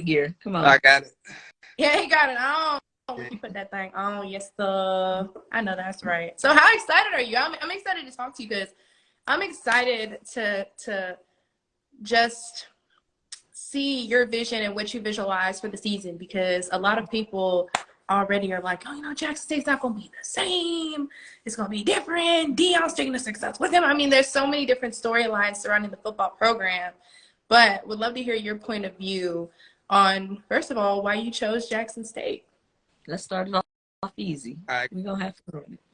gear. Come on. I got it. Yeah, he got it on. He put that thing on. Yes, sir. I know that's right. So how excited are you? I'm excited to talk to you because I'm excited to just see your vision and what you visualize for the season, because a lot of people already are like, oh, Jackson State's not going to be the same. It's going to be different. Deion's taking the success with him. I mean, there's so many different storylines surrounding the football program, but would love to hear your point of view on, first of all, why you chose Jackson State. Let's start it off easy. All right. We're going to have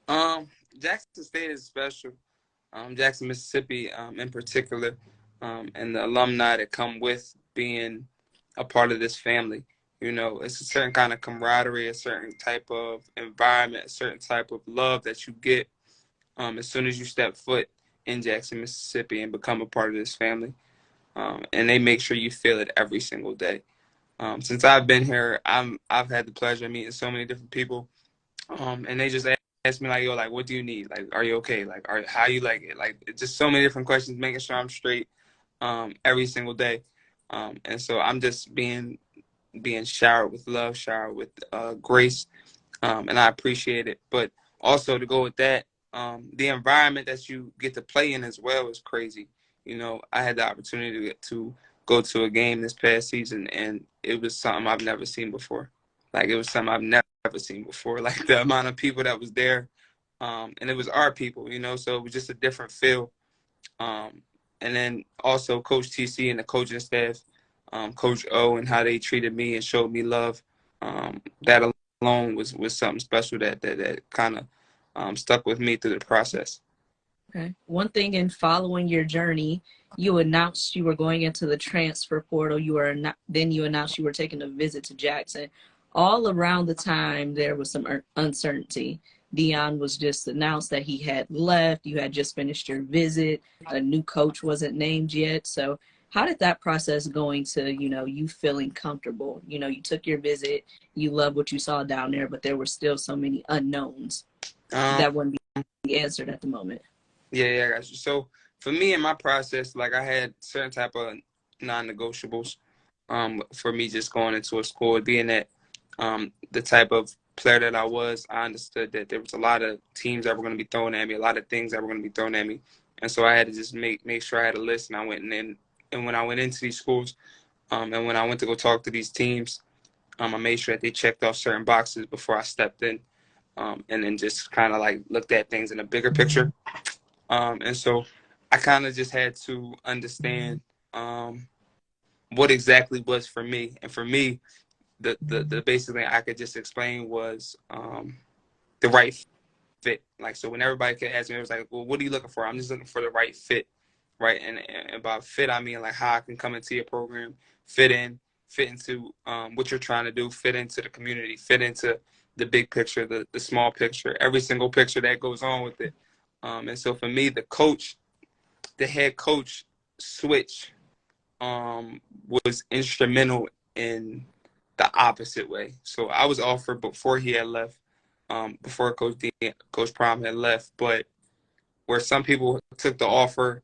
fun. Jackson State is special. Jackson, Mississippi, in particular, and the alumni that come with being a part of this family. It's a certain kind of camaraderie, a certain type of environment, a certain type of love that you get as soon as you step foot in Jackson, Mississippi, and become a part of this family. And they make sure you feel it every single day. Since I've been here, I've had the pleasure of meeting so many different people, and they just ask me like, yo, like, what do you need? Like, are you okay? Like, how you like it? Like, it's just so many different questions, making sure I'm straight every single day. And so I'm just being showered with love, showered with grace, and I appreciate it. But also to go with that, the environment that you get to play in as well is crazy. I had the opportunity to go to a game this past season, and it was something I've never seen before. Like, it was something I've never seen before. Like, the amount of people that was there, and it was our people, so it was just a different feel. And then also Coach TC and the coaching staff, Coach O, and how they treated me and showed me love. That alone was something special that kind of stuck with me through the process. Okay. One thing in following your journey, you announced you were going into the transfer portal. Then you announced you were taking a visit to Jackson. All around the time, there was some uncertainty. Deion was just announced that he had left. You had just finished your visit. A new coach wasn't named yet. So how did that process go into, you feeling comfortable? You took your visit. You loved what you saw down there, but there were still so many unknowns that wouldn't be answered at the moment. Yeah, I got you. So for me in my process, like, I had certain type of non-negotiables for me just going into a school, being that the type of player that I was. I understood that there was a lot of teams that were going to be thrown at me, a lot of things that were going to be thrown at me. And so I had to just make sure I had a list, and I went in. And when I went into these schools, and when I went to go talk to these teams, I made sure that they checked off certain boxes before I stepped in, and then just kind of like looked at things in a bigger picture. And so I kind of just had to understand what exactly was for me. And for me, the basic thing I could just explain was the right fit. Like, so when everybody could ask me, it was like, well, what are you looking for? I'm just looking for the right fit, right? And by fit, I mean like how I can come into your program, fit into what you're trying to do, fit into the community, fit into the big picture, the small picture, every single picture that goes on with it. And so for me, the head coach switch was instrumental in the opposite way. So I was offered before he had left, before Coach Prom had left, but where some people took the offer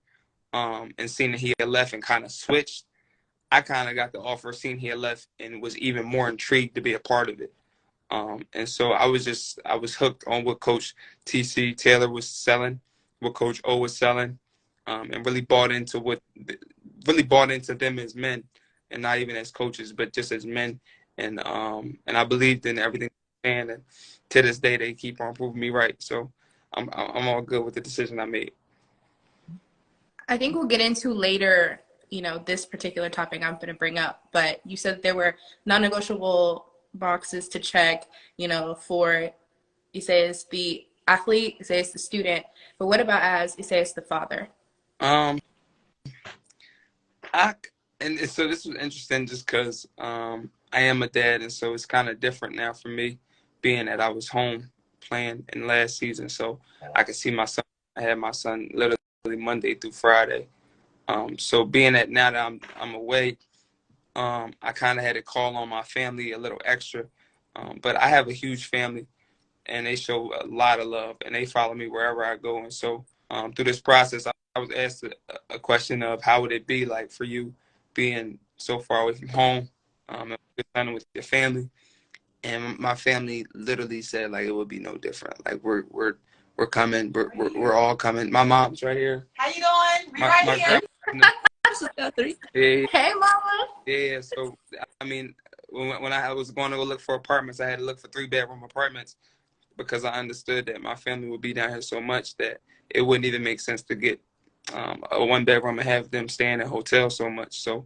and seen that he had left and kind of switched, I kind of got the offer, seen he had left, and was even more intrigued to be a part of it. And so I was hooked on what Coach TC Taylor was selling, what Coach O was selling, and really bought into them as men, and not even as coaches, but just as men. And I believed in everything, and to this day they keep on proving me right. So I'm all good with the decision I made. I think we'll get into later, this particular topic I'm going to bring up, but you said there were non-negotiable boxes to check, for Esaias the athlete, Esaias the student, but what about as Esaias the father? So this was interesting just because I am a dad, and so it's kind of different now for me, being that I was home playing in last season, so I could see my son. I had my son literally Monday through Friday. So being that now that I'm away, I kind of had to call on my family a little extra. But I have a huge family, and they show a lot of love, and they follow me wherever I go. And so through this process, I was asked a question of how would it be like for you being so far away from home, and good time with your family. And my family literally said like it would be no different. Like we're coming. We're all coming. My mom's right here. How you doing? We My right my here. This is Guthrie. yeah, Hey, mama. yeah. So I mean, when I was going to go look for apartments, I had to look for 3-bedroom apartments because I understood that my family would be down here so much that it wouldn't even make sense to get a 1-bedroom and have them stay in a hotel so much. So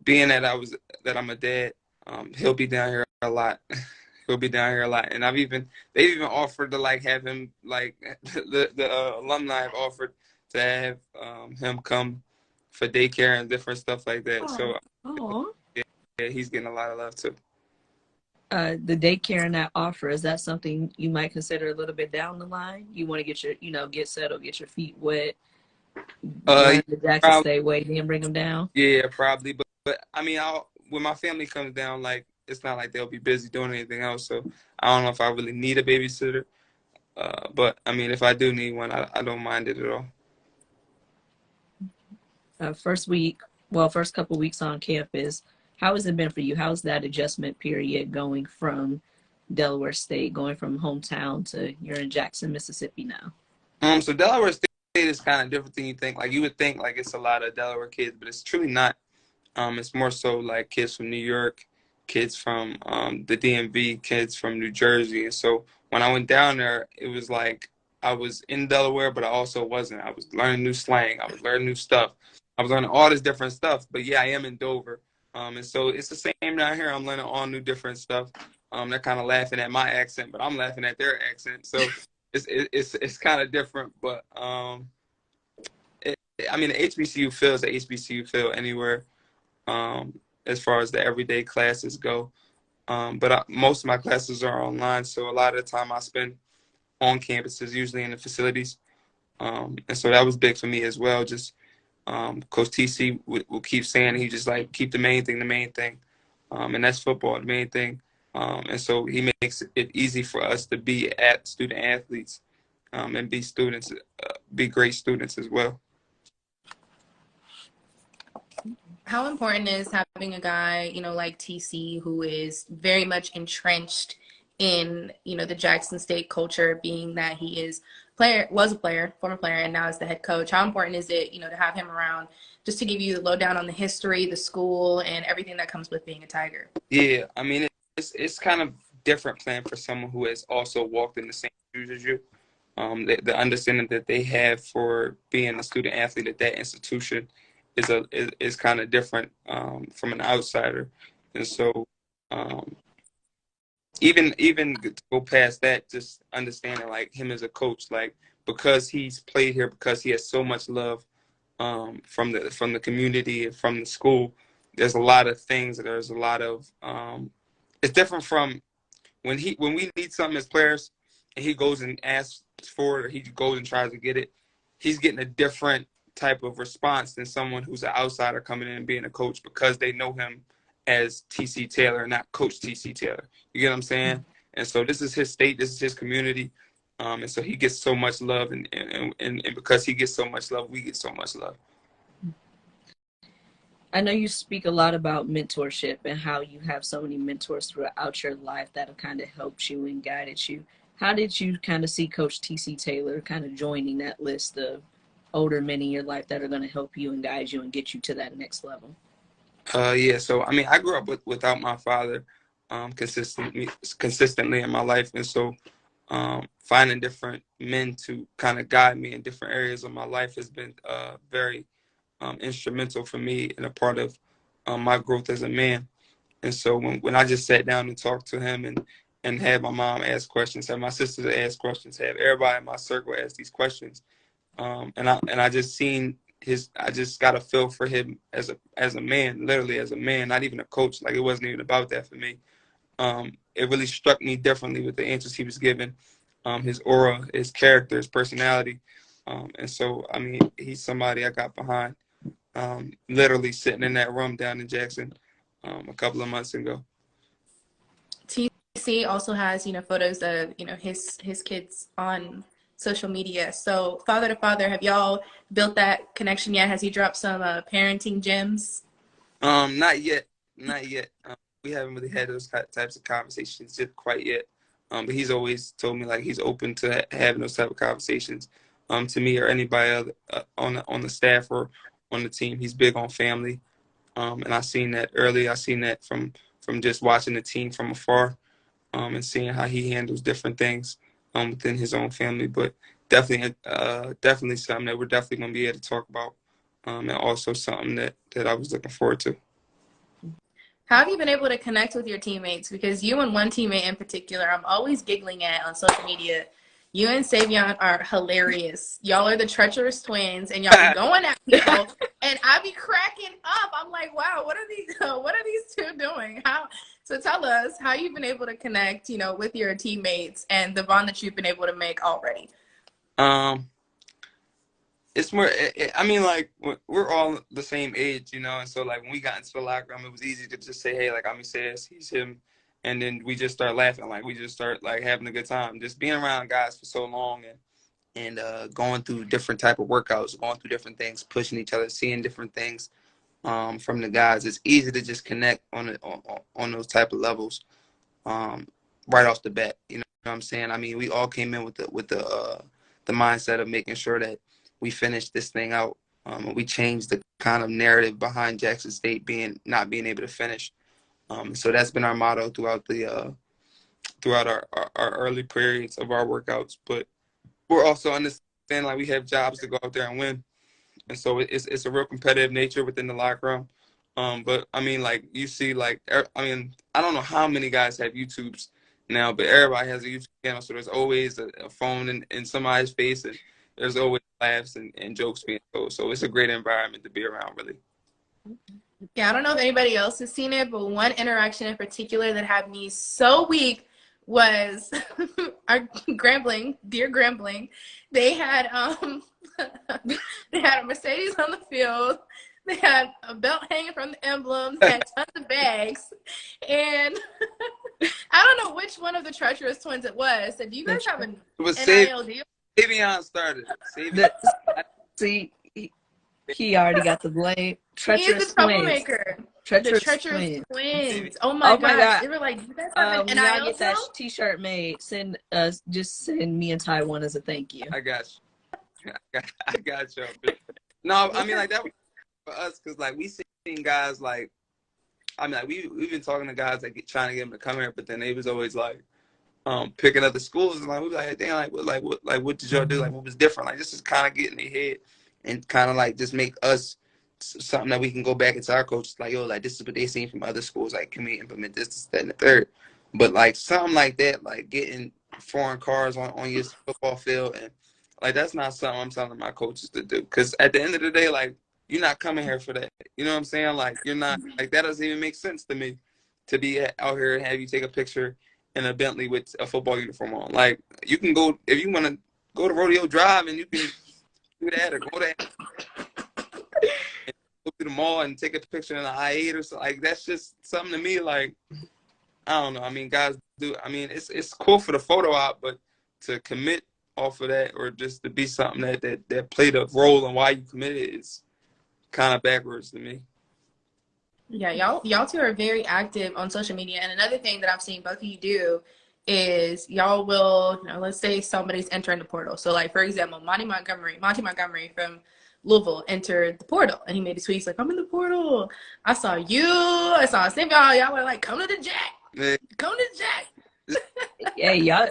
being that I'm a dad, he'll be down here a lot. He'll be down here a lot, and they've even offered to like have him like the alumni have offered to have him come for daycare and different stuff like that. So Oh. yeah, he's getting a lot of love too. The daycare and that offer, is that something you might consider a little bit down the line? You want to get get settled, get your feet wet, learn the Jackson Probably, State way, then bring them down? yeah, probably, but I mean, when my family comes down, like it's not like they'll be busy doing anything else. So I don't know if I really need a babysitter. But I mean, if I do need one, I don't mind it at all. First couple weeks on campus, how has it been for you? How's that adjustment period going from Delaware State, going from hometown to you're in Jackson, Mississippi now? So Delaware State is kind of different than you think. Like you would think like it's a lot of Delaware kids, but it's truly not. It's more so like kids from New York, kids from the DMV, kids from New Jersey. And so when I went down there, it was like I was in Delaware, but I also wasn't. I was learning new slang. I was learning new stuff. I was learning all this different stuff. But yeah, I am in Dover. And so it's the same down here. I'm learning all new different stuff. They're kind of laughing at my accent, but I'm laughing at their accent. So it's kind of different. But I mean, the HBCU feel is the HBCU feel anywhere. As far as the everyday classes go. But most of my classes are online, so a lot of the time I spend on campuses, usually in the facilities. And so that was big for me as well. Just Coach TC will keep saying, he just like, keep the main thing, and that's football, the main thing. And so he makes it easy for us to be student athletes and be students, be great students as well. How important is having a guy, like TC, who is very much entrenched in, the Jackson State culture, being that he was a player, former player, and now is the head coach? How important is it, to have him around just to give you the lowdown on the history, the school, and everything that comes with being a Tiger? Yeah, I mean, it's kind of different playing for someone who has also walked in the same shoes as you. The understanding that they have for being a student athlete at that institution is kind of different from an outsider, and so even to go past that, just understanding like him as a coach, like because he's played here, because he has so much love from the community and from the school. There's a lot of things. There's a lot of it's different from when we need something as players, and he goes and asks for it, or he goes and tries to get it. He's getting a different type of response than someone who's an outsider coming in and being a coach, because they know him as TC Taylor, not Coach TC Taylor. You get what I'm saying? And so this is his state, this is his community, and so he gets so much love, and because he gets so much love, we get so much love. I know you speak a lot about mentorship and how you have so many mentors throughout your life that have kind of helped you and guided you. How did you kind of see Coach TC Taylor kind of joining that list of older men in your life that are going to help you and guide you and get you to that next level? Yeah, so I mean, I grew up without my father consistently in my life, and so finding different men to kind of guide me in different areas of my life has been very instrumental for me and a part of my growth as a man. And so when I just sat down and talked to him and had my mom ask questions, had my sisters ask questions, have everybody in my circle ask these questions, and I just seen I just got a feel for him as a man, literally as a man, not even a coach. Like it wasn't even about that for me. It really struck me differently with the answers he was giving, his aura, his character, his personality. And so, I mean, he's somebody I got behind, literally sitting in that room down in Jackson a couple of months ago. TC also has, photos of, his kids on social media. So father to father, have y'all built that connection yet? Has he dropped some parenting gems? Not yet. not yet. We haven't really had those types of conversations just quite yet. But he's always told me like he's open to having those type of conversations. To me or anybody other, on the staff or on the team, he's big on family. And I seen that early. I seen that from just watching the team from afar, and seeing how he handles different things within his own family. But definitely something that we're definitely going to be able to talk about, and also something that I was looking forward to. How have you been able to connect with your teammates? Because you and one teammate in particular, I'm always giggling at on social media. You and Savion are hilarious. Y'all are the treacherous twins, and y'all be going at people, and I be cracking up. I'm like, wow, what are these two doing? So tell us how you've been able to connect, with your teammates and the bond that you've been able to make already. It's more, I mean, like, we're all the same age, and so, like, when we got into the locker room, it was easy to just say, hey, like, I'm Esaias, he's him, and then we just start laughing, like, we just start, like, having a good time. Just being around guys for so long and going through different type of workouts, going through different things, pushing each other, seeing different things from the guys. It's easy to just connect on those type of levels right off the bat, you know what I'm saying? I mean, we all came in with the mindset of making sure that we finished this thing out. We changed the kind of narrative behind Jackson State not being able to finish. So that's been our motto throughout our early periods of our workouts. But we're also understanding like we have jobs to go out there and win, and so it's a real competitive nature within the locker room. But I mean, like you see, like I mean, I don't know how many guys have YouTubes now, but everybody has a YouTube channel, so there's always a phone in somebody's face, and there's always laughs and jokes being told. So it's a great environment to be around, really. Yeah, I don't know if anybody else has seen it, but one interaction in particular that had me so weak was our Grambling, dear Grambling. They had they had a Mercedes on the field. They had a belt hanging from the emblems. They had tons of bags, and I don't know which one of the treacherous twins it was. So do you guys have an NIL deal? Savion started. See, he already got the blame. Treacherous twins. Treacherous twins. Oh my gosh. They were like, you guys have an NIL y'all get that deal? t-shirt made, just send me and Taiwan as a thank you. I got you. I got you. No, I mean, like, that was for us because, like, we seen guys, like, I mean, like, we've been talking to guys, like, trying to get them to come here, but then they was always, like, picking up the schools, and, like, we was like, hey, damn, what did y'all do? Like, what was different? Like, just to kind of get in their head and kind of, like, just make us something that we can go back into our coaches, like, yo, like, this is what they seen from other schools. Like, can we implement this, that, and the third? But, like, something like that, like, getting foreign cars on your football field, and, like, that's not something I'm telling my coaches to do. Because at the end of the day, like, you're not coming here for that. You know what I'm saying? Like, you're not, like, that doesn't even make sense to me to be out here and have you take a picture in a Bentley with a football uniform on. Like, you can go, if you want to go to Rodeo Drive and you can do that, or go to the mall and take a picture in an I-8 or something. Like, that's just something to me, like, I don't know. I mean, guys do, I mean, it's cool for the photo op, but to commit off of that or just to be something that played a role in why you committed is kind of backwards to me. Yeah, y'all two are very active on social media. And another thing that I've seen both of you do is y'all will, let's say somebody's entering the portal. So, like, for example, Monty Montgomery from Louisville entered the portal, and he made a tweet. He's like, I'm in the portal. I saw you. I saw some y'all were like, come to the Jack. Man. Come to the Jack. Yeah, y'all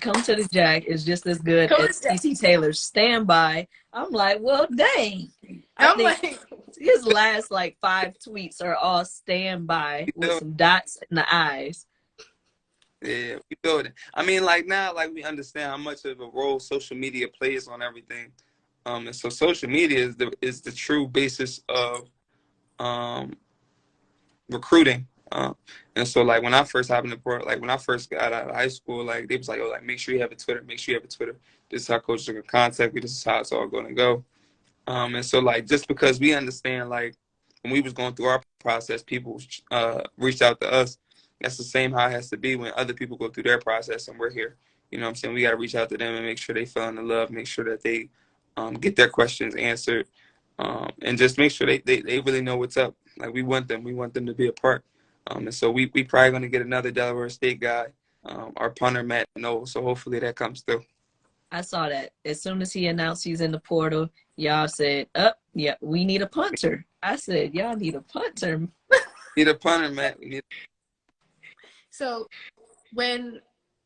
come to the Jack is just as good as CC Taylor's standby. I'm like, well, dang. I think his last, like, 5 tweets are all standby with some dots in the eyes. Yeah, we build it. I mean, like, now, like, we understand how much of a role social media plays on everything. And so social media is the true basis of recruiting. And so, like, when I first happened to Port, like, when I first got out of high school, like, they was like, oh, like, make sure you have a Twitter. Make sure you have a Twitter. This is how coaches are going to contact you. This is how it's all going to go. And so, like, just because we understand, like, when we was going through our process, people reached out to us. That's the same how it has to be when other people go through their process and we're here. You know what I'm saying? We got to reach out to them and make sure they feel in the love, make sure that they get their questions answered, and just make sure they really know what's up. Like we want them to be a part. And so we probably going to get another Delaware State guy, our punter Matt Noel. So hopefully that comes through. I saw that. As soon as he announced he's in the portal, y'all said, yeah, we need a punter. I said, y'all need a punter. Need a punter, Matt. So when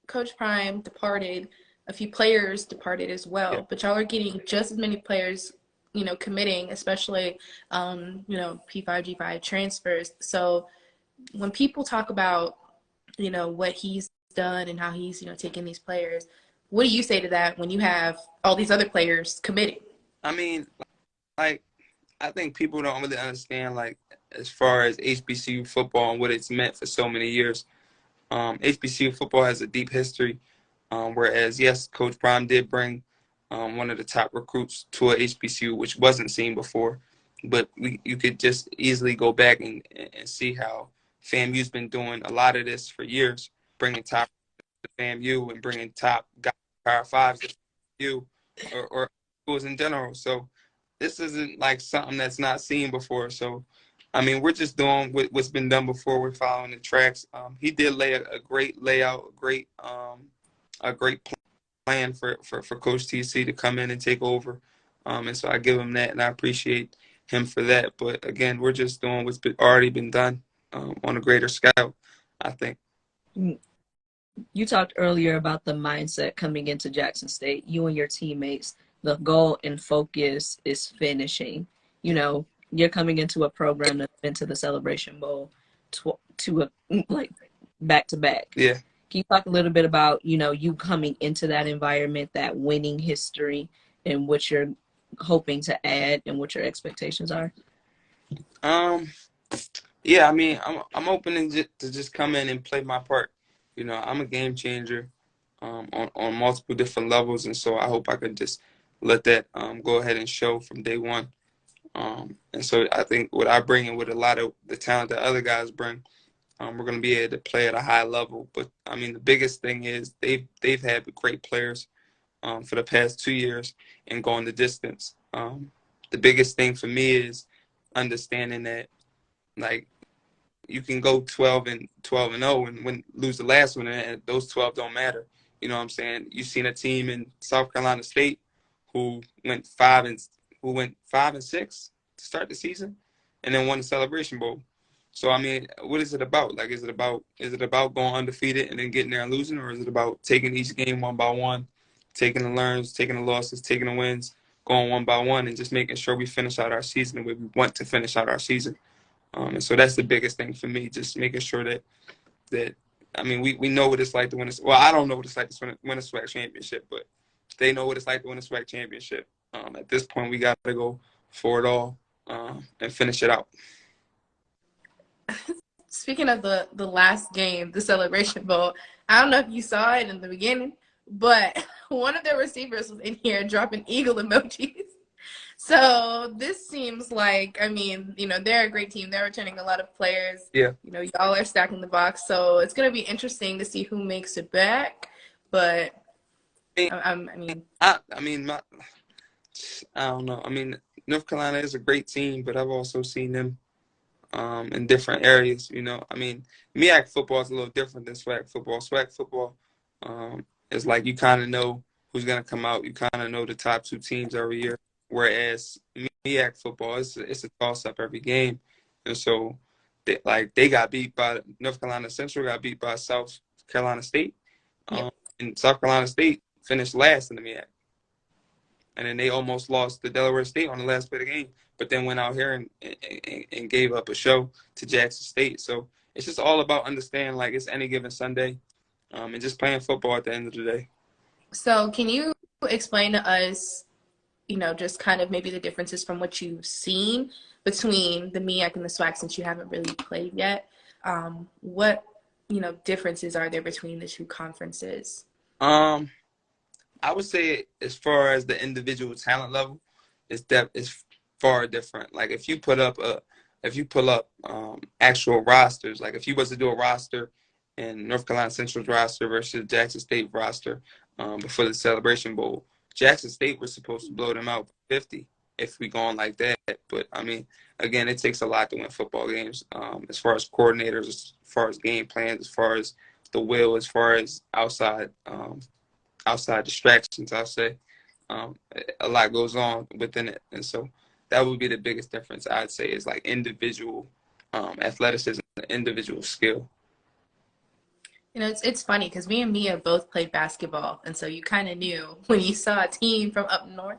Coach Prime departed, a few players departed as well, Yeah. but y'all are getting just as many players, committing, especially, P5, G5 transfers. So when people talk about, what he's done and how he's, taking these players, what do you say to that when you have all these other players committing? I mean, like, I think people don't really understand, like, as far as HBCU football and what it's meant for so many years. HBCU football has a deep history, whereas, yes, Coach Prime did bring one of the top recruits to a HBCU, which wasn't seen before. But you could just easily go back and see how FAMU's been doing a lot of this for years, bringing top to FAMU and bringing top Power Fives to FAMU or schools in general. So this isn't like something that's not seen before. So, I mean, we're just doing what's been done before. We're following the tracks. He did lay a great layout, a great plan for Coach TC to come in and take over. And so I give him that, and I appreciate him for that. But again, we're just doing what's already been done on a greater scale, I think. You talked earlier about the mindset coming into Jackson State. You and your teammates, the goal and focus is finishing. You're coming into a program that's been to the Celebration Bowl back to back. Yeah. Can you talk a little bit about, you coming into that environment, that winning history, and what you're hoping to add and what your expectations are? Yeah, I mean, I'm open to just come in and play my part. I'm a game changer on multiple different levels, and so I hope I can just let that go ahead and show from day one. And so I think what I bring in with a lot of the talent that other guys bring, we're going to be able to play at a high level. But I mean, the biggest thing is they've had great players for the past 2 years and going the distance. The biggest thing for me is understanding that, like, you can go 12-0 and lose the last one, and those 12 don't matter. You know what I'm saying? You've seen a team in South Carolina State who went 5-6 to start the season, and then won the Celebration Bowl. So I mean, what is it about? Like, is it about going undefeated and then getting there and losing, or is it about taking each game one by one, taking the learns, taking the losses, taking the wins, going one by one, and just making sure we finish out our season the way we want to finish out our season? And so that's the biggest thing for me, just making sure that I mean, we know what it's like to win this. Well, I don't know what it's like to win a SWAC championship, but they know what it's like to win a SWAC championship. At this point, we got to go for it all and finish it out. Speaking of the last game, the Celebration Bowl, I don't know if you saw it in the beginning, but one of the receivers was in here dropping eagle emojis. So this seems like, I mean, they're a great team. They're returning a lot of players. Yeah. Y'all are stacking the box. So it's going to be interesting to see who makes it back. But, I don't know. I mean, North Carolina is a great team, but I've also seen them in different areas. I mean, MEAC football is a little different than SWAC football. SWAC football is like you kind of know who's going to come out. You kind of know the top two teams every year. Whereas MEAC football, it's a toss-up every game. And so, they got beat by North Carolina Central, got beat by South Carolina State. And South Carolina State finished last in the MEAC. And then they almost lost to Delaware State on the last play of the game, but then went out here and gave up a show to Jackson State. So it's just all about understanding, like, it's any given Sunday and just playing football at the end of the day. So can you explain to us, just kind of maybe the differences from what you've seen between the MEAC and the SWAC, since you haven't really played yet? What, differences are there between the two conferences? I would say as far as the individual talent level, it's far different. Like, if you pull up actual rosters, like if you was to do a roster in North Carolina Central's roster versus Jackson State roster before the Celebration Bowl, Jackson State was supposed to blow them out 50. if we going like that. But I mean, again, it takes a lot to win football games. As far as coordinators, as far as game plans, as far as the will, as far as outside distractions, I'll say. A lot goes on within it, and so that would be the biggest difference, I'd say, is like individual athleticism, individual skill. You know, it's funny because me and Mia both played basketball, and so you kind of knew when you saw a team from up north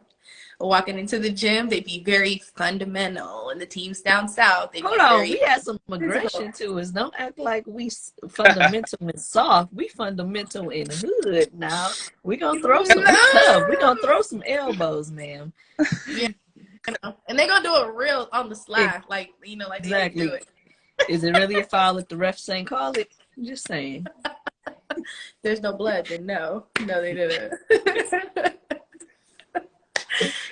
walking into the gym, they'd be very fundamental, and the teams down south, they'd Hold be on, very we had some aggression to us. Don't act like we fundamental and soft. We fundamental and hood now. We gonna throw some tough. We gonna throw some elbows, ma'am. Yeah, you know, and they're gonna do it real on the slide, like you know, like Exactly. they do it. Is it really a foul if the refs ain't call it? I'm just saying. There's no blood, then no, they didn't.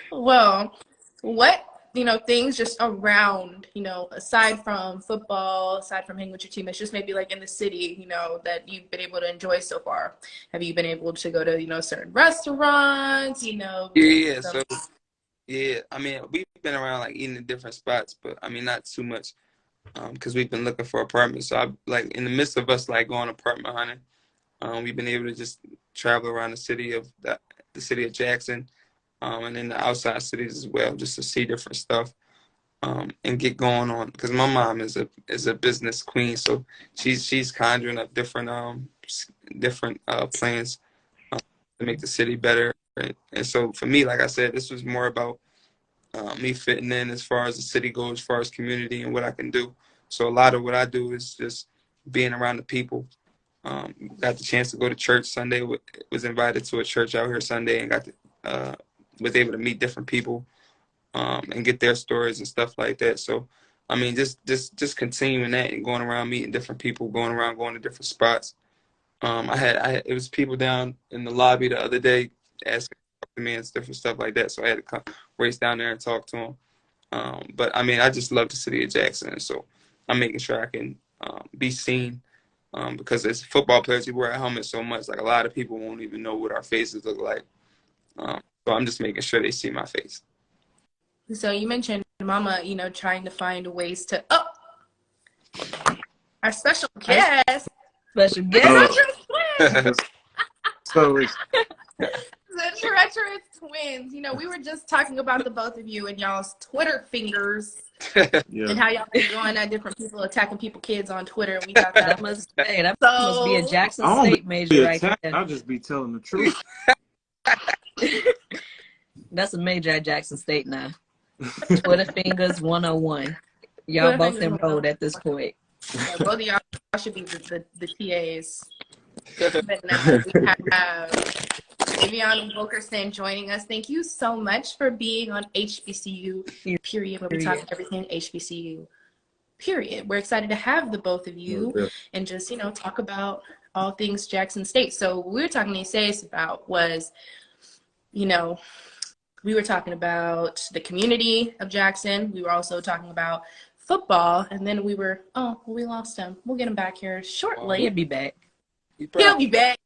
Well, what, you know, things just around, you know, aside from football, aside from hanging with your teammates, just maybe like in the city, you know, that you've been able to enjoy so far? Have you been able to go to, you know, certain restaurants, you know? Yeah, so yeah, I mean, we've been around like eating in different spots, but I mean, not too much, because we've been looking for apartments. So I like in the midst of us like going apartment hunting, we've been able to just travel around the city of Jackson, and in the outside cities as well, just to see different stuff, and get going on. Because my mom is a business queen, so she's conjuring up different plans to make the city better. And so for me, like I said, this was more about me fitting in as far as the city goes, as far as community and what I can do. So a lot of what I do is just being around the people. Got the chance to go to church Sunday. Was invited to a church out here Sunday and was able to meet different people, and get their stories and stuff like that. So, I mean, just continuing that and going around meeting different people, going to different spots. It was people down in the lobby the other day asking me and different stuff like that. So I had to come race down there and talk to them. But I mean, I just love the city of Jackson, so I'm making sure I can be seen. Because as football players, we wear a helmet so much, like a lot of people won't even know what our faces look like. So I'm just making sure they see my face. So you mentioned Mama, you know, trying to find ways to, our special guest. Special guest. So it's The treacherous twins. You know, we were just talking about the both of you and y'all's Twitter fingers. yeah. And how y'all been going at different people, attacking people, kids on Twitter. And we thought that must be a Jackson I don't State major right attacked, there. I'll just be telling the truth. That's a major at Jackson State now. Twitter fingers 101. Y'all Twitter both fingers enrolled at this point. Yeah, both of y'all should be the TAs. But now we have Vivian Wilkerson joining us. Thank you so much for being on HBCU, period, where we talk everything HBCU, period. We're excited to have the both of you and just, you know, talk about all things Jackson State. So what we were talking to Esaias about was, you know, we were talking about the community of Jackson. We were also talking about football, and then we lost him. We'll get him back here shortly. He'll be back. He'll be back.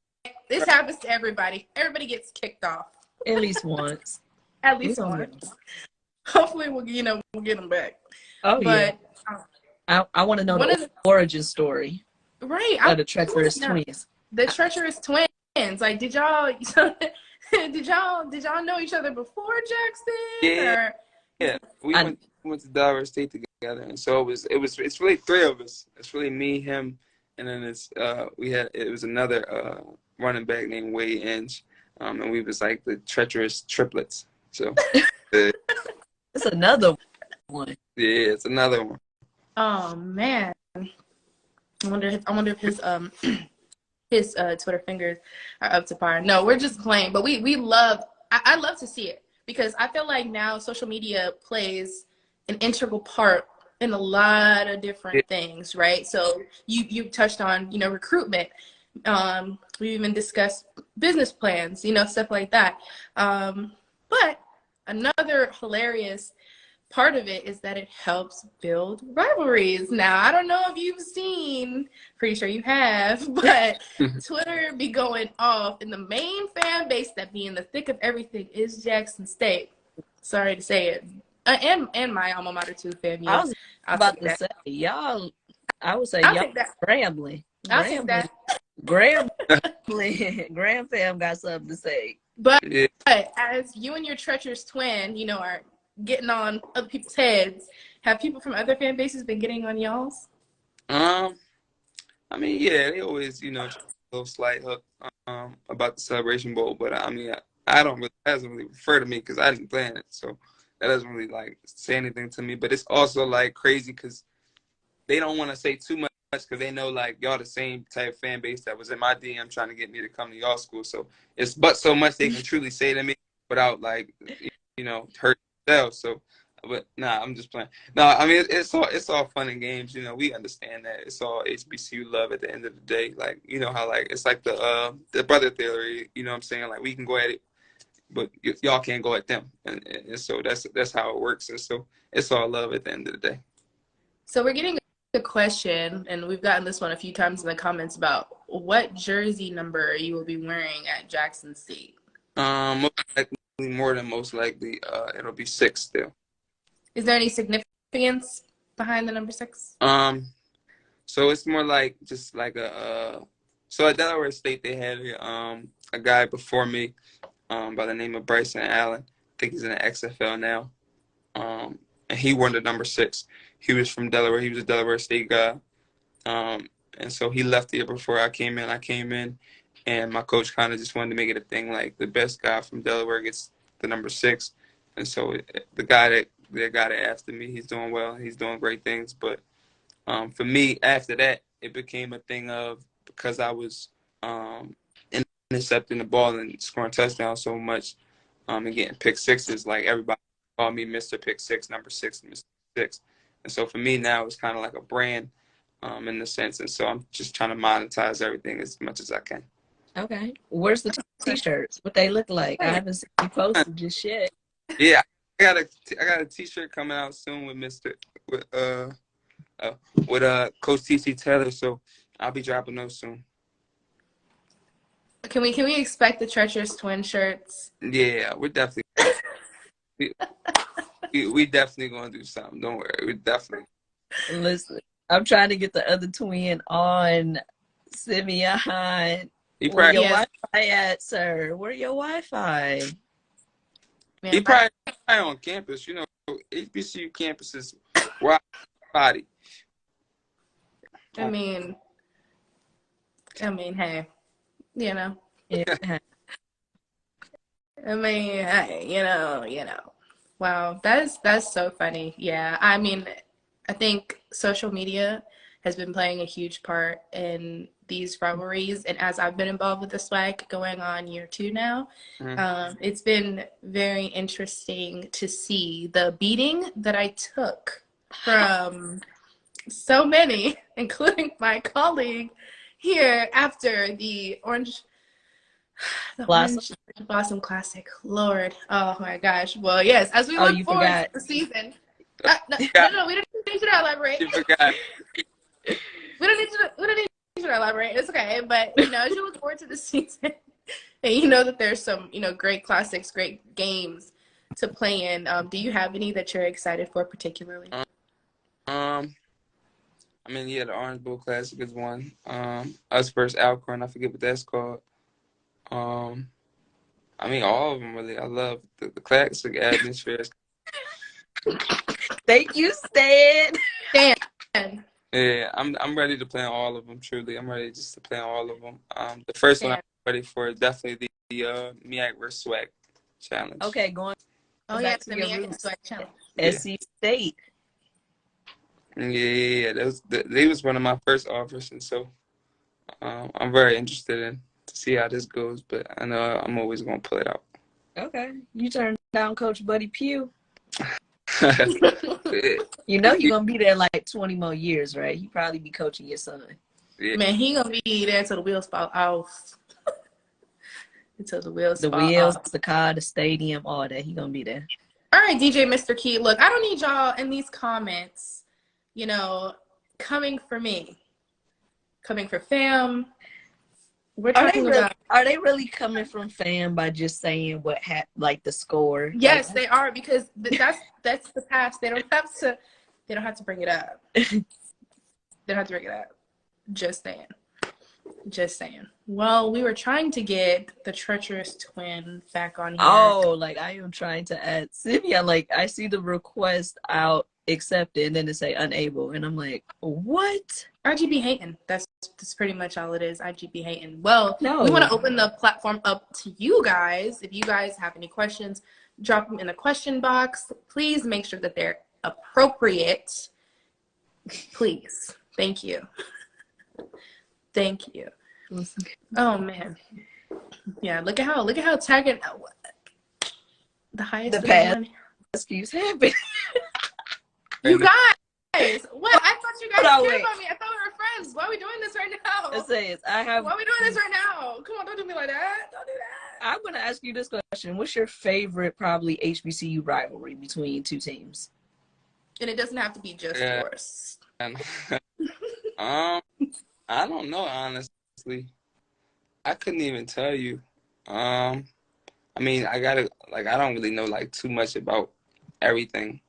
This happens to everybody. Everybody gets kicked off. At least once. At least once. Hopefully, we'll get him back. Oh, but, yeah. I want to know the origin story. Right. Of the treacherous twins. The treacherous twins. Like, did y'all know each other before Jackson? Yeah. We went to Delaware State together, and so it's really three of us. It's really me, him, and then it was another running back named Wade Inge, and we was like the treacherous triplets. So it's another one. Yeah, it's another one. Oh man, I wonder if his Twitter fingers are up to par. No, we're just playing, but we love. I love to see it because I feel like now social media plays an integral part in a lot of different things, right? So you touched on, you know, recruitment. We even discussed business plans, you know, stuff like that. But another hilarious part of it is that it helps build rivalries. Now, I don't know if you've seen, pretty sure you have, but Twitter be going off, and the main fan base that be in the thick of everything is Jackson State. Sorry to say it. And my alma mater too, FAMU. I was I'll about take to that. say, y'all, I would say I'll y'all take that. Grambling. I'll take that. Graham fam got something to say. But Yeah. as you and your treacherous twin, you know, are getting on other people's heads, have people from other fan bases been getting on y'all's? I mean, yeah, they always, you know, try a little slight hook about the Celebration Bowl, but I mean, I don't really, that doesn't really refer to me because I didn't plan it, so that doesn't really like say anything to me. But it's also like crazy because they don't want to say too much because they know like y'all the same type of fan base that was in my DM trying to get me to come to y'all school. So it's but so much they can truly say to me without like, you know, hurt themselves. So, but nah, I'm just playing. No, I mean it's all fun and games. You know, we understand that it's all HBCU love at the end of the day. Like, you know how like it's like the brother theory. You know what I'm saying? Like we can go at it, but y'all can't go at them, and so that's how it works. And so it's all love at the end of the day. So we're getting a question, and we've gotten this one a few times in the comments about what jersey number you will be wearing at Jackson State. Most likely, more than most likely, it'll be 6 still. Is there any significance behind the number 6? So it's more like just like so at Delaware State they had a guy before me, by the name of Bryson Allen. I think he's in the XFL now. And he wore the number 6. He was from Delaware. He was a Delaware State guy. And so he left the year before I came in, and my coach kind of just wanted to make it a thing like the best guy from Delaware gets the number 6. And so the guy that after me, he's doing well. He's doing great things. But for me, after that, it became a thing of because I was intercepting the ball and scoring touchdowns so much, and getting pick sixes, like everybody called me Mr. Pick Six, number 6, Mr. 6. And so for me now, it's kind of like a brand in the sense. And so I'm just trying to monetize everything as much as I can. Okay. Where's the t-shirts? What they look like? I haven't seen you posted just yet. Yeah, I got a t-shirt coming out soon with Coach TC Taylor. So I'll be dropping those soon. Can we expect the treacherous twin shirts? Yeah, we're definitely we definitely gonna do something. Don't worry, we definitely. Listen, I'm trying to get the other twin on Simeon. Where your Wi-Fi at, sir? Where your Wi-Fi? Man, he probably on campus. You know, HBCU campuses wild body. I mean, hey, you know. Yeah. I mean, hey, you know. Wow, that's so funny. Yeah, I mean, I think social media has been playing a huge part in these rivalries, and as I've been involved with the SWAC going on year 2 now, it's been very interesting to see the beating that I took from so many, including my colleague here after the Orange Blossom Classic. Lord, oh my gosh. Well, yes, as we look forward to the season. No, we didn't need you to elaborate. You forgot. We don't need you to elaborate. It's okay, but you know, as you look forward to the season, and you know that there's some, you know, great classics, great games to play in. Do you have any that you're excited for particularly? I mean, yeah, the Orange Bowl Classic is one. Us versus Alcorn, I forget what that's called. I mean, all of them really. I love the classic atmosphere. Thank you, Stan. Yeah, I'm ready to play on all of them. Truly, I'm ready just to play on all of them. The first one I'm ready for is definitely the MEAC versus SWAC challenge. Okay, going. Oh yeah, it's the MEAC and SWAC challenge. SC State. Yeah, they was one of my first offers, and so I'm very interested to see how this goes. But I know I'm always gonna pull it out. Okay, you turned down Coach Buddy Pugh. You know you're gonna be there like 20 more years, right? He probably be coaching your son. Yeah. Man, he gonna be there until the wheels fall off. Until the wheels fall off. The car, the stadium, all that. He gonna be there. All right, DJ Mr. Key. Look, I don't need y'all in these comments, you know, coming for me, coming for fam, We're talking about. Are they really coming from fan by just saying what like the score? Yes, Like, they are, because that's the past. They don't have to. They don't have to bring it up. They don't have to bring it up. Just saying. Just saying. Well, we were trying to get the treacherous twin back on here. Oh, like I am trying to add Sylvia. Like I see the request out accepted, and then it say unable, and I'm like, what? IGB hating. That's pretty much all it is. IGB hating. Well, No. we want to open the platform up to you guys. If you guys have any questions, drop them in the question box. Please make sure that they're appropriate. Please. Thank you. Thank you. Oh man. Yeah, look at how tagging the highest The past keeps happening. You guys, what? I thought you guys cared wait. about me. I thought we were friends. Why are we doing this right now? Esaias, Why are we doing this right now? Come on, don't do me like that. Don't do that. I'm gonna ask you this question: what's your favorite, probably HBCU rivalry between two teams? And it doesn't have to be just yours. I don't know, honestly. I couldn't even tell you. I mean, I don't really know like too much about everything.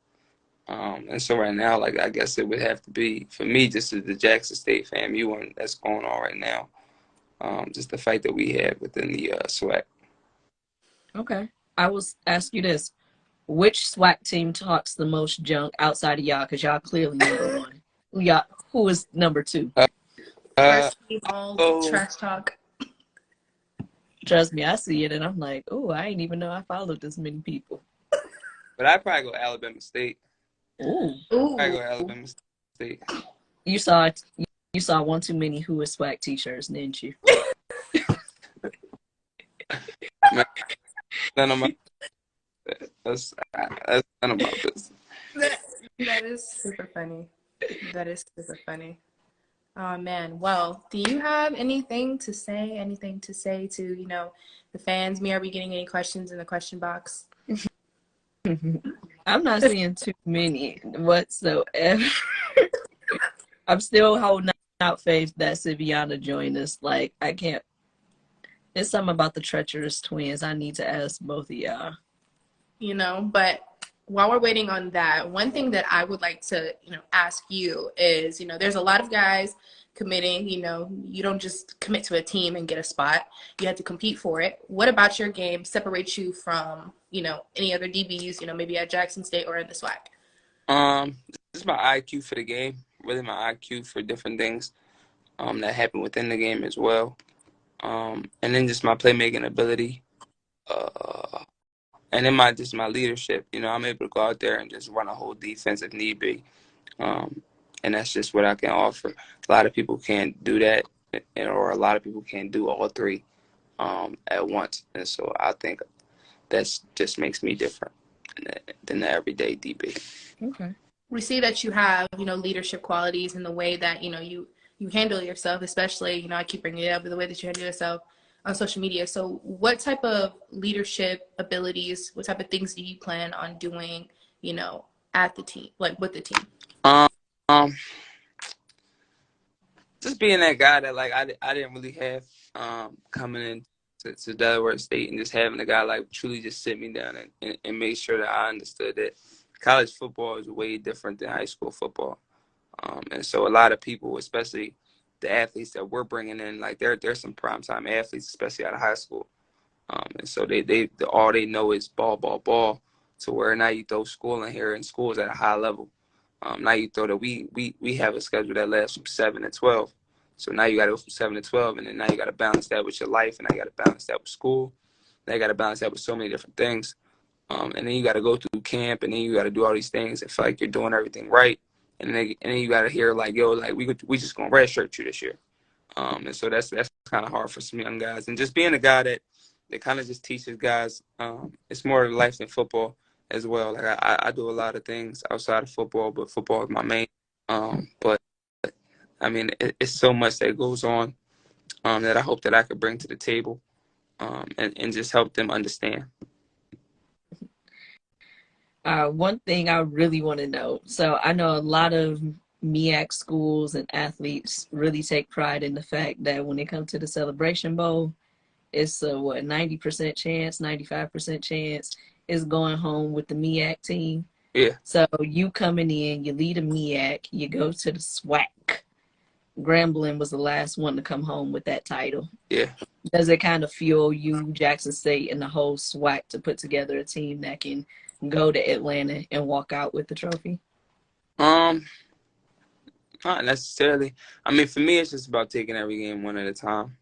And so right now, like I guess it would have to be for me just the Jackson State FAMU one that's going on right now. Just the fight that we had within the SWAC. Okay, I will ask you this: which SWAC team talks the most junk outside of y'all? Because y'all clearly number one. Who is number two? First team all trash talk. Trust me, I see it, and I'm like, oh, I didn't even know I followed this many people. But I'd probably go Alabama State. Ooh. I go Alabama State. You saw one too many Who is SWAC t-shirts, didn't you? None of my that's none of my business. That is super funny. That is super funny. Oh man. Well, do you have anything to say to, the fans? Me, are we getting any questions in the question box? I'm not seeing too many whatsoever. I'm still holding out faith that Siviana joined us. Like, I can't. It's something about the treacherous twins. I need to ask both of y'all. But while we're waiting on that, one thing that I would like to, ask you is, there's a lot of guys committing, you don't just commit to a team and get a spot. You have to compete for it. What about your game separates you from, any other DBs, maybe at Jackson State or in the SWAC? This is my IQ for the game, really my IQ for different things that happen within the game as well. And then just my playmaking ability. And then my leadership. I'm able to go out there and just run a whole defense if need be. And that's just what I can offer. A lot of people can't do that, or a lot of people can't do all three at once. And so I think that just makes me different than the everyday DB. Okay. We see that you have, leadership qualities in the way that, you handle yourself, especially, I keep bringing it up, the way that you handle yourself on social media. So what type of leadership abilities, what type of things do you plan on doing, at the team, like with the team? Just being that guy that like I didn't really have coming in to Delaware State, and just having a guy like truly just sit me down and make sure that I understood that college football is way different than high school football. And so a lot of people, especially the athletes that we're bringing in, like there's some primetime athletes, especially out of high school. And so they all they know is ball, to where now you throw school in here, and school is at a high level. Now you throw that we have a schedule that lasts from 7 to 12. So now you got to go from 7 to 12, and then now you got to balance that with your life, and now you got to balance that with school. Now you got to balance that with so many different things. And then you got to go through camp, and then you got to do all these things and feel like you're doing everything right. And then you got to hear like, yo, like we just gonna redshirt you this year. And so that's kind of hard for some young guys. And just being a guy that kind of just teaches guys, it's more life than football as well. Like I do a lot of things outside of football, but football is my main. But I mean, it's so much that goes on that I hope that I could bring to the table and just help them understand. One thing I really want to know. So I know a lot of MEAC schools and athletes really take pride in the fact that when they come to the Celebration Bowl, it's a 90% chance, 95% chance is going home with the MEAC team. Yeah. So you coming in, you lead a MEAC, you go to the SWAC. Grambling was the last one to come home with that title. Yeah. Does it kind of fuel you, Jackson State, and the whole SWAC to put together a team that can go to Atlanta and walk out with the trophy? Not necessarily. I mean, for me, it's just about taking every game one at a time.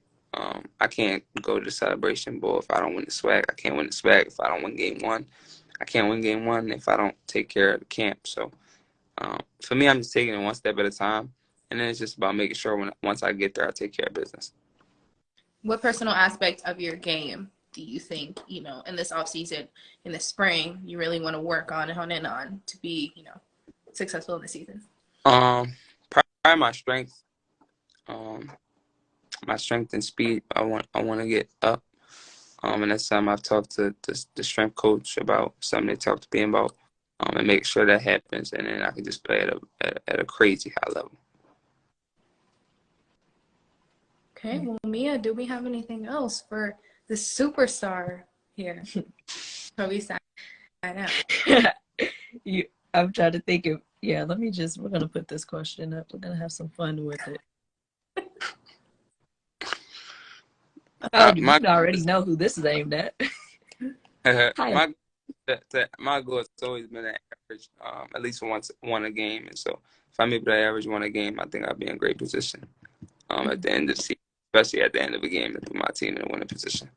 I can't go to the Celebration Bowl if I don't win the SWAC. I can't win the SWAC if I don't win game one. I can't win game one if I don't take care of the camp. So for me, I'm just taking it one step at a time. And then it's just about making sure once I get there, I take care of business. What personal aspect of your game do you think, in this off season, in the spring, you really want to work on and hone in on to be, successful in the season? Probably my strength. My strength and speed. I want to get up. And that's something I've talked to the strength coach about, something they talked to me about, and make sure that happens. And then I can just play at a crazy high level. Okay, well, Mia, do we have anything else for the superstar here? So we sign out. I'm trying to think of, we're going to put this question up. We're going to have some fun with it. You already know who this is aimed at. My goal has always been to average at least one a game. And so if I'm able to average one a game, I think I'll be in great position at the end of the season, especially at the end of a game to put my team in a winning position.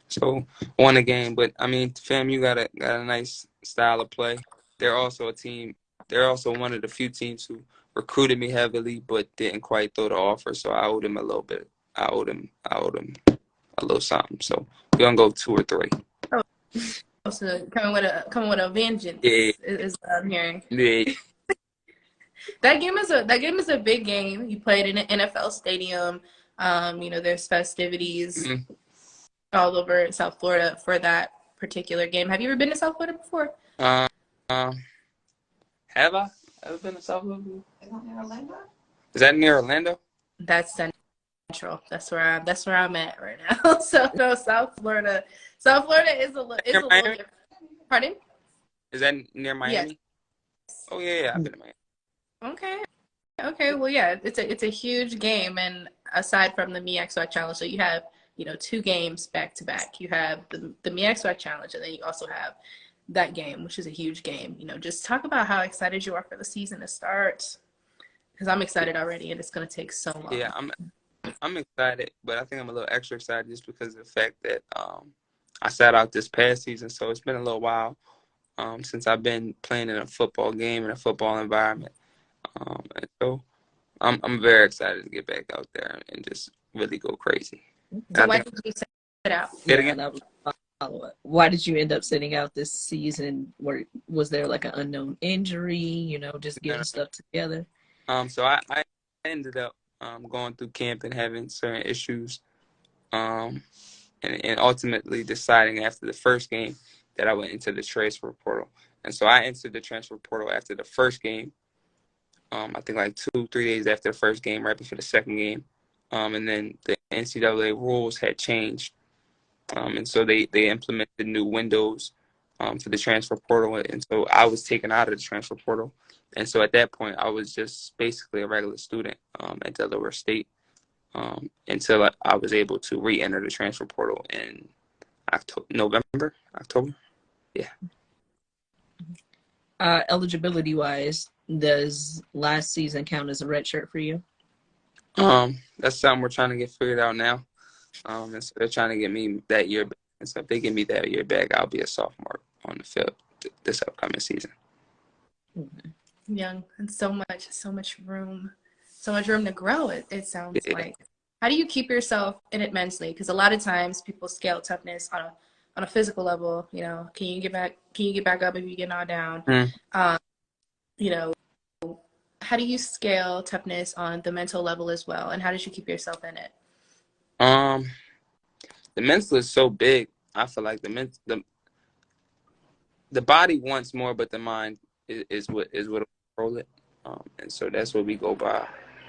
So one a game. But, I mean, fam, you got a nice style of play. They're also a team. They're also one of the few teams who recruited me heavily but didn't quite throw the offer. So I owed him a little bit. I owed him a little something. So we're going to go 2 or 3. Oh, so coming with a vengeance is what I'm hearing. Yeah. That game is a big game. You played in an NFL stadium. There's festivities all over South Florida for that particular game. Have you ever been to South Florida before? Have I ever been to South Florida? Is that near Orlando? Is that near Orlando? That's Central. That's where I'm at right now. So no, South Florida is a little different. Pardon? Is that near Miami? Yes. Oh yeah, I've been to Miami. Okay. Well, yeah, it's a huge game, and aside from the MEAC SWAC Challenge, so you have 2 games back to back. You have the MEAC SWAC Challenge, and then you also have that game, which is a huge game. Just talk about how excited you are for the season to start, because I'm excited already, and it's going to take so long. Yeah, I'm excited, but I think I'm a little extra excited just because of the fact that I sat out this past season, so it's been a little while since I've been playing in a football game in a football environment, and so I'm very excited to get back out there and just really go crazy. So why did you sit out? Why did you end up sitting out this season? Was there like an unknown injury? Just getting stuff together. So I ended up going through camp and having certain issues, and ultimately deciding after the first game that I went into the transfer portal. And so I entered the transfer portal after the first game. I think like 2-3 days after the first game, right before the second game. And then the NCAA rules had changed. And so they implemented new windows for the transfer portal. And so I was taken out of the transfer portal. And so at that point, I was just basically a regular student at Delaware State until I was able to re-enter the transfer portal in October. Yeah. Eligibility-wise, does last season count as a red shirt for you? That's something we're trying to get figured out now. And so they're trying to get me that year back. And so if they get me that year back, I'll be a sophomore on the field this upcoming season. Young and so much room to grow. It sounds like. How do you keep yourself in it mentally? Because a lot of times people scale toughness on a physical level. Can you get back up if you get knocked down? How do you scale toughness on the mental level as well? And how did you keep yourself in it? The mental is so big. I feel like the body wants more, but the mind is what will control it. And so that's what we go by.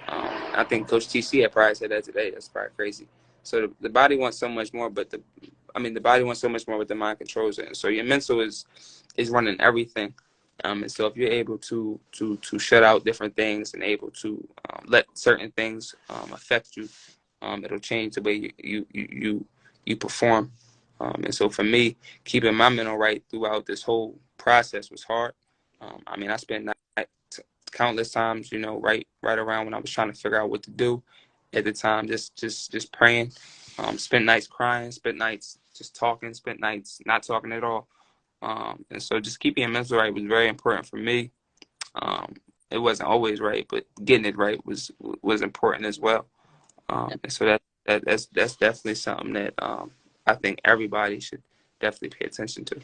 I think Coach TC had probably said that today. That's probably crazy. So the body wants so much more, but the body wants so much more, but the mind controls it. And so your mental is running everything. And so if you're able to shut out different things and able to let certain things affect you, it'll change the way you perform. And so for me, keeping my mental right throughout this whole process was hard. I spent countless times, right around when I was trying to figure out what to do at the time, just praying. Spent nights crying, spent nights just talking, spent nights not talking at all. And so just keeping your mental right was very important for me. It wasn't always right, but getting it right was important as well. And so that's definitely something that I think everybody should definitely pay attention to.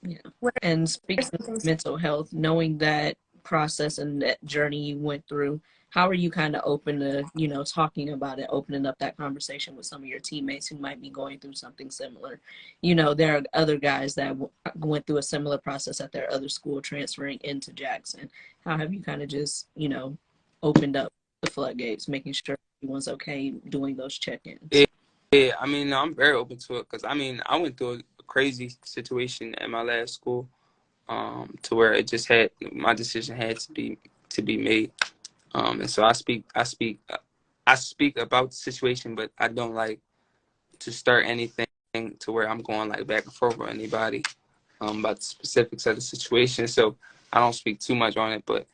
Yeah. And speaking of mental health, knowing that process and that journey you went through, how are you kind of open to, talking about it, opening up that conversation with some of your teammates who might be going through something similar? There are other guys that went through a similar process at their other school transferring into Jackson. How have you kind of just, opened up the floodgates, making sure everyone's okay, doing those check-ins? Yeah, I'm very open to it because, I went through a crazy situation at my last school to where it just my decision had to be made. And so I speak about the situation, but I don't like to start anything to where I'm going like back and forth with anybody about the specifics of the situation. So I don't speak too much on it, but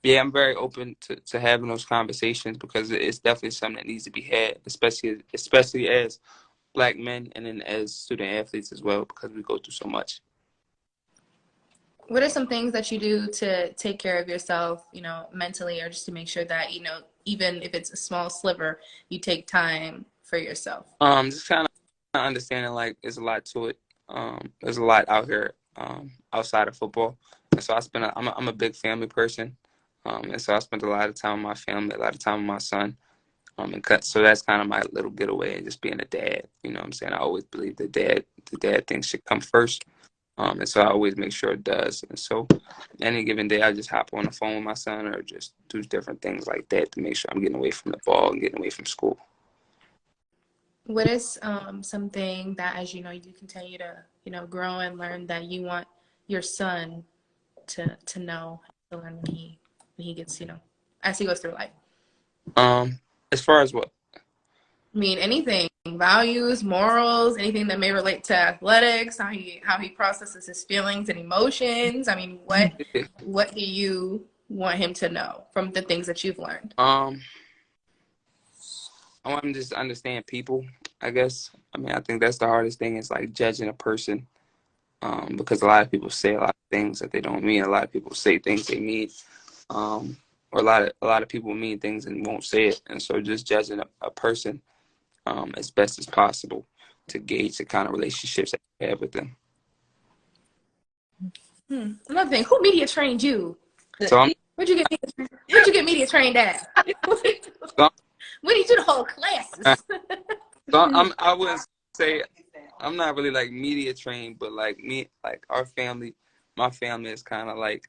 yeah, I'm very open to having those conversations because it's definitely something that needs to be had, especially as Black men and then as student athletes as well, because we go through so much. What are some things that you do to take care of yourself, mentally, or just to make sure that, even if it's a small sliver, you take time for yourself? Just kind of understanding like there's a lot to it. There's a lot out here outside of football, and so I'm a big family person, and so I spent a lot of time with my family, a lot of time with my son, so that's kind of my little getaway and just being a dad. You know what I'm saying? I always believe the dad thing should come first. And so I always make sure it does. And so any given day, I just hop on the phone with my son or just do different things like that to make sure I'm getting away from the ball and getting away from school. What is something that, as you continue to, grow and learn, that you want your son to know, to learn when he gets, as he goes through life? As far as what? Anything, values, morals, anything that may relate to athletics, how he processes his feelings and emotions. What do you want him to know from the things that you've learned? I want him to just understand people, I guess. I think that's the hardest thing is like judging a person, because a lot of people say a lot of things that they don't mean. A lot of people say things they mean, or a lot of people mean things and won't say it. And so just judging a person as best as possible to gauge the kind of relationships that you have with them. Another thing, who media trained you? So Where'd you get media trained at? We need you to hold classes. So I wouldn't say I'm not really like media trained, but like me, like our family, my family is kind of like,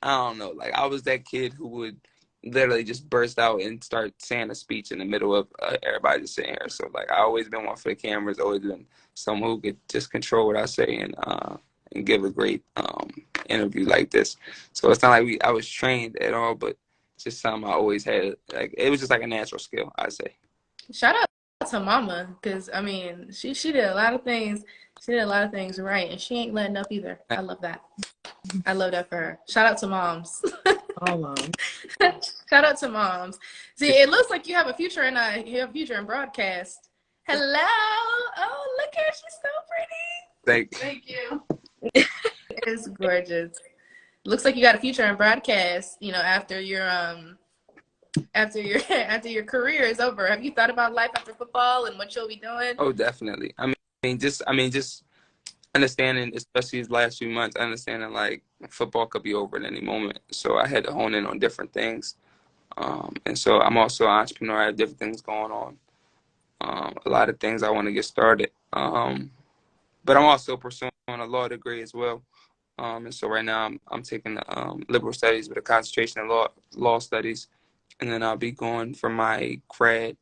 I don't know, like I was that kid who would literally just burst out and start saying a speech in the middle of everybody just sitting here. So like I always been one for the cameras, always been someone who could just control what I say and give a great interview like this. So it's not like I was trained at all, but it's just something I always had. Like it was just like a natural skill, I'd say. Shout out to Mama, because she did a lot of things. She did a lot of things right, and she ain't letting up either. I love that. I love that for her. Shout out to moms. All moms. Shout out to moms. See, it looks like you have a future in broadcast. Hello. Oh, look at her. She's so pretty. Thank you. It's gorgeous. Looks like you got a future in broadcast. After your career is over. Have you thought about life after football and what you'll be doing? Oh, definitely. Just understanding, especially these last few months, understanding like football could be over at any moment. So I had to hone in on different things. And so I'm also an entrepreneur. I have different things going on. A lot of things I want to get started. But I'm also pursuing a law degree as well. And so right now I'm taking the liberal studies with a concentration in law studies, and then I'll be going for my grad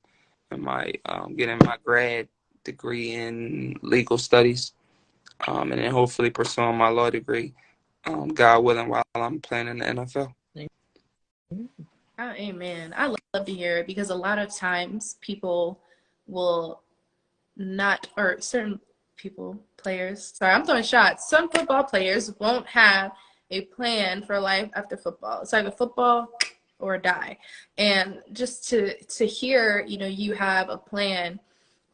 and my getting my grad degree in legal studies, and then hopefully pursuing my law degree, God willing, while I'm playing in the NFL. Oh, amen. I love to hear it because a lot of times people will not, or certain people, players, sorry, I'm throwing shots. Some football players won't have a plan for life after football. It's either football or die. And just to hear, you have a plan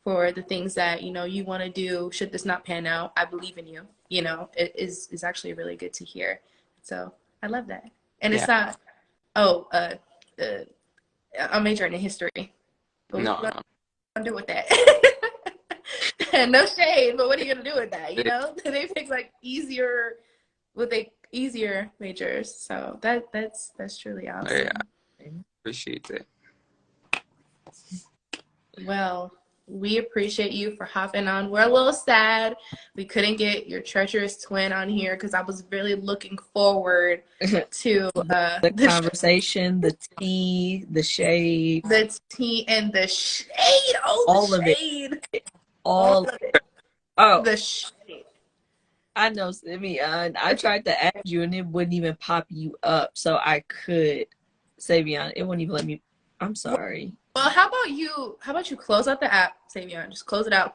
for the things that, you want to do should this not pan out. I believe in you. It is actually really good to hear. So I love that. And it's not, I'm majoring in history. But No, what are you gonna do with that? And no shade, but what are you gonna do with that? They pick like easier majors. So that's truly awesome. Yeah, appreciate that. Well, we appreciate you for hopping on. We're a little sad we couldn't get your treacherous twin on here because I was really looking forward to the conversation, the tea, the shade. The tea and the shade. Oh, all the of shade. it. All of it. Oh, the shade. I know, Savion. I tried to add you and it wouldn't even pop you up. So I could, Savion, it wouldn't even let me. I'm sorry. Well, how about you close out the app, Savion? Just close it out,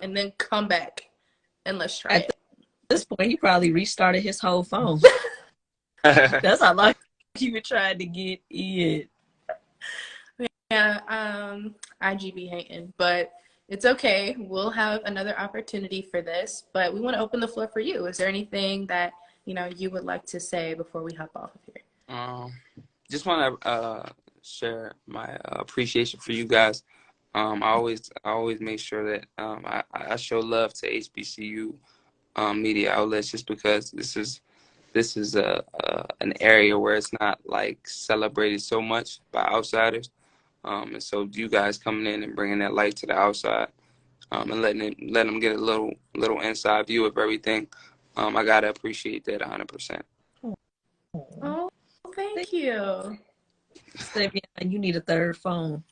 and then come back and let's try it. At this point, he probably restarted his whole phone. That's how long you were trying to get in. Yeah, IGB hating, but it's okay. We'll have another opportunity for this, but we want to open the floor for you. Is there anything that you would like to say before we hop off of here? Just want to share my appreciation for you guys. I always make sure that I show love to HBCU media outlets, just because this is an area where it's not like celebrated so much by outsiders, and so you guys coming in and bringing that light to the outside, and letting them get a little inside view of everything. I gotta appreciate that 100%. Oh, thank you. Savion, you need a third phone.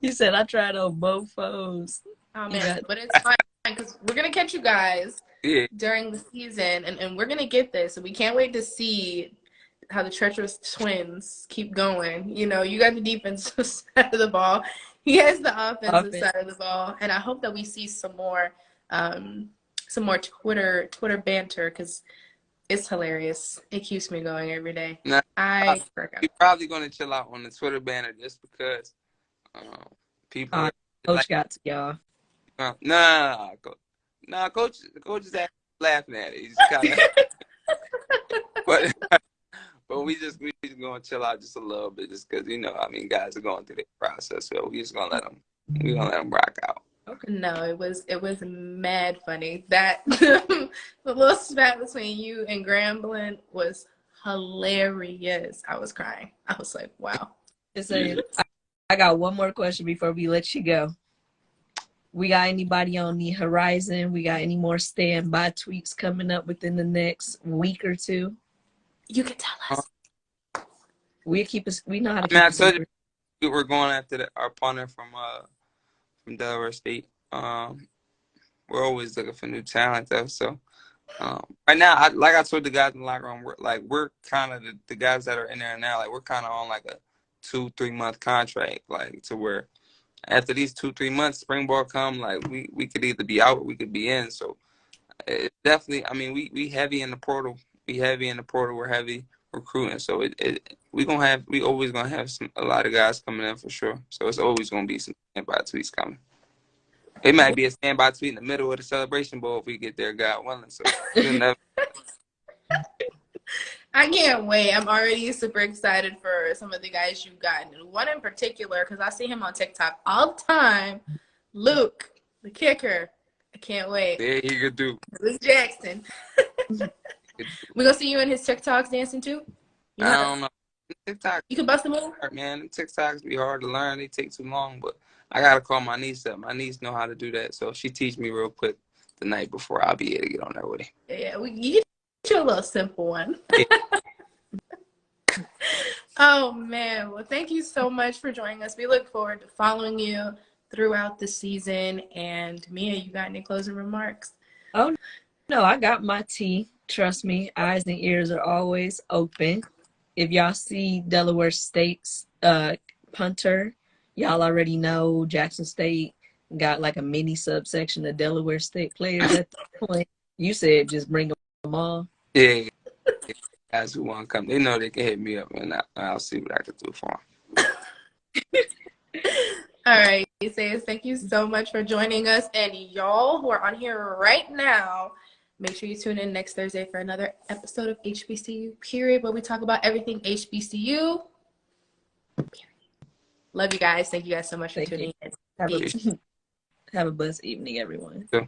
You said I tried on both phones. Oh man, but it's fine because we're gonna catch you guys during the season, and we're gonna get this. And we can't wait to see how the treacherous twins keep going. You got the defensive side of the ball. He has the offensive side of the ball, and I hope that we see some more Twitter banter because it's hilarious. It keeps me going every day. Nah, We're probably gonna chill out on the Twitter banner just because people. Coach got to y'all. Coach is actually laughing at it. He's kind of, but we just gonna chill out just a little bit, just because guys are going through the process, so we just gonna let them rock out. Okay. No, it was mad funny. That the little spat between you and Grambling was hilarious. I was crying. I was like, wow. I got one more question before we let you go. We got anybody on the horizon? We got any more standby tweets coming up within the next week or two? You can tell us. We know how to keep I told you we're going after our partner from Delaware State. We're always looking for new talent though. So right now, I told the guys in the locker room, we're kind of the guys that are in there now. Like we're kind of on like a 2-3 month contract, like to where after these 2-3 months, spring ball come, like we could either be out or we could be in. So it definitely, we heavy in the portal. We're heavy recruiting. So we always gonna have a lot of guys coming in for sure. So it's always gonna be some standby tweets coming. It might be a standby tweet in the middle of the Celebration Bowl if we get there, God willing. So I can't wait. I'm already super excited for some of the guys you've gotten. And one in particular, because I see him on TikTok all the time. Luke, the kicker. I can't wait. Yeah, he could do. Luke Jackson. We gonna see you in his TikToks dancing too? I don't know. TikTok. You can bust a move? Man, TikToks be hard to learn. They take too long, but I gotta call my niece up. My niece know how to do that, so she teach me real quick. the night before, I'll be able to get on there with him. Yeah, you get you a little simple one. Yeah. Oh man, well, thank you so much for joining us. We look forward to following you throughout the season. And Mia, you got any closing remarks? Oh no, I got my tea. Trust me, eyes and ears are always open. If y'all see Delaware State's punter, y'all already know Jackson State got like a mini subsection of Delaware State players at the point. You said just bring them all. Yeah. Guys who want to come, they know they can hit me up, and I'll see what I can do for them. All right, Esaias, thank you so much for joining us. And y'all who are on here right now, make sure you tune in next Thursday for another episode of HBCU Period, where we talk about everything HBCU. Love you guys. Thank you guys so much for tuning in. Have a blessed evening, everyone. So.